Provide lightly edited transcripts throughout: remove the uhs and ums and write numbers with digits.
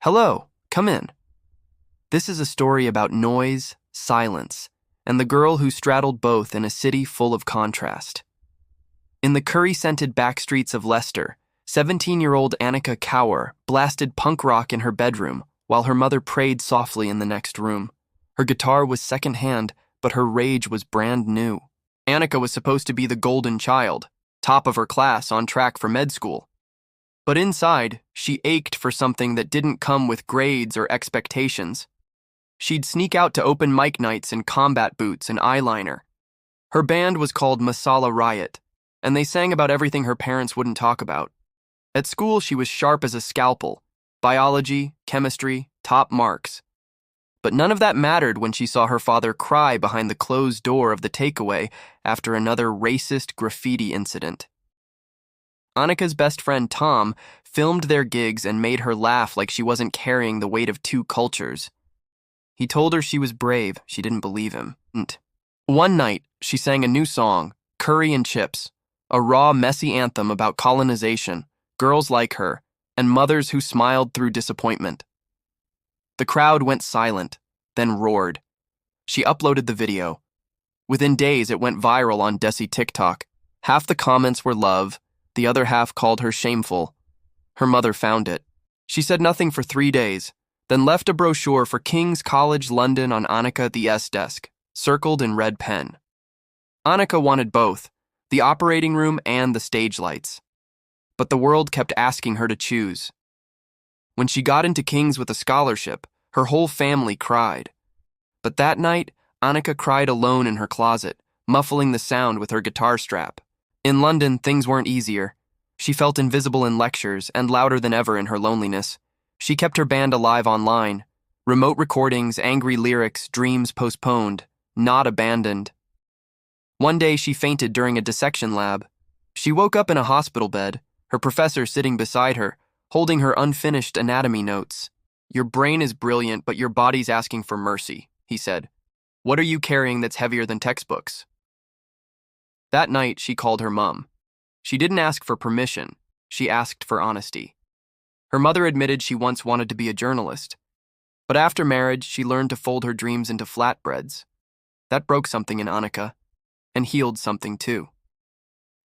Hello, come in. This is a story about noise, silence, and the girl who straddled both in a city full of contrast. In the curry-scented backstreets of Leicester, 17-year-old Annika Kaur blasted punk rock in her bedroom while her mother prayed softly in the next room. Her guitar was secondhand, but her rage was brand new. Annika was supposed to be the golden child, top of her class on track for med school. But inside, she ached for something that didn't come with grades or expectations. She'd sneak out to open mic nights in combat boots and eyeliner. Her band was called Masala Riot, and they sang about everything her parents wouldn't talk about. At school, she was sharp as a scalpel. Biology, chemistry, top marks. But none of that mattered when she saw her father cry behind the closed door of the takeaway after another racist graffiti incident. Annika's best friend Tom filmed their gigs and made her laugh like she wasn't carrying the weight of two cultures. He told her she was brave. She didn't believe him. One night, she sang a new song, Curry and Chips, a raw, messy anthem about colonization, girls like her, and mothers who smiled through disappointment. The crowd went silent, then roared. She uploaded the video. Within days, it went viral on Desi TikTok. Half the comments were love, the other half called her shameful. Her mother found it. She said nothing for 3 days, then left a brochure for King's College London on Annika at the S desk, circled in red pen. Annika wanted both, the operating room and the stage lights. But the world kept asking her to choose. When she got into King's with a scholarship, her whole family cried. But that night, Annika cried alone in her closet, muffling the sound with her guitar strap. In London, things weren't easier. She felt invisible in lectures and louder than ever in her loneliness. She kept her band alive online. Remote recordings, angry lyrics, dreams postponed, not abandoned. One day, she fainted during a dissection lab. She woke up in a hospital bed, her professor sitting beside her, holding her unfinished anatomy notes. "Your brain is brilliant, but your body's asking for mercy," he said. "What are you carrying that's heavier than textbooks?" That night, she called her mom. She didn't ask for permission. She asked for honesty. Her mother admitted she once wanted to be a journalist. But after marriage, she learned to fold her dreams into flatbreads. That broke something in Annika, and healed something too.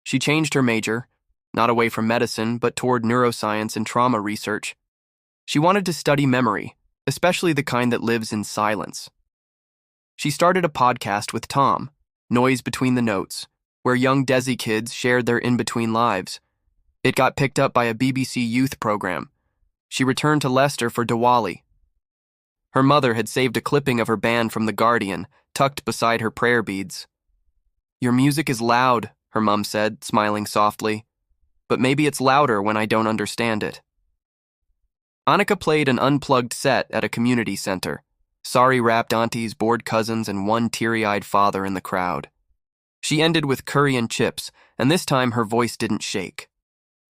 She changed her major, not away from medicine, but toward neuroscience and trauma research. She wanted to study memory, especially the kind that lives in silence. She started a podcast with Tom, Noise Between the Notes, where young Desi kids shared their in-between lives. It got picked up by a BBC youth program. She returned to Leicester for Diwali. Her mother had saved a clipping of her band from The Guardian, tucked beside her prayer beads. "Your music is loud," her mom said, smiling softly. "But maybe it's louder when I don't understand it." Annika played an unplugged set at a community center. Sorry-wrapped aunties, bored cousins, and one teary-eyed father in the crowd. She ended with Curry and Chips, and this time her voice didn't shake.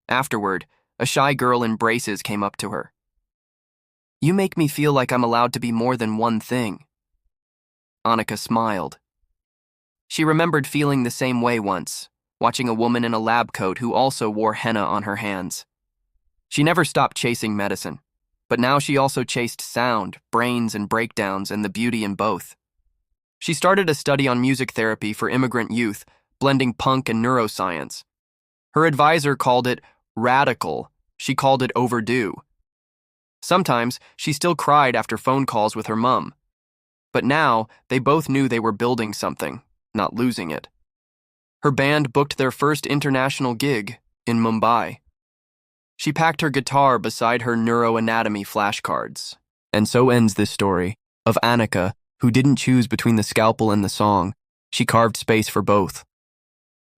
Afterward, a shy girl in braces came up to her. "You make me feel like I'm allowed to be more than one thing." Annika smiled. She remembered feeling the same way once, watching a woman in a lab coat who also wore henna on her hands. She never stopped chasing medicine, but now she also chased sound, brains, and breakdowns, and the beauty in both. She started a study on music therapy for immigrant youth, blending punk and neuroscience. Her advisor called it radical. She called it overdue. Sometimes, she still cried after phone calls with her mom. But now, they both knew they were building something, not losing it. Her band booked their first international gig in Mumbai. She packed her guitar beside her neuroanatomy flashcards. And so ends this story of Annika, who didn't choose between the scalpel and the song. She carved space for both.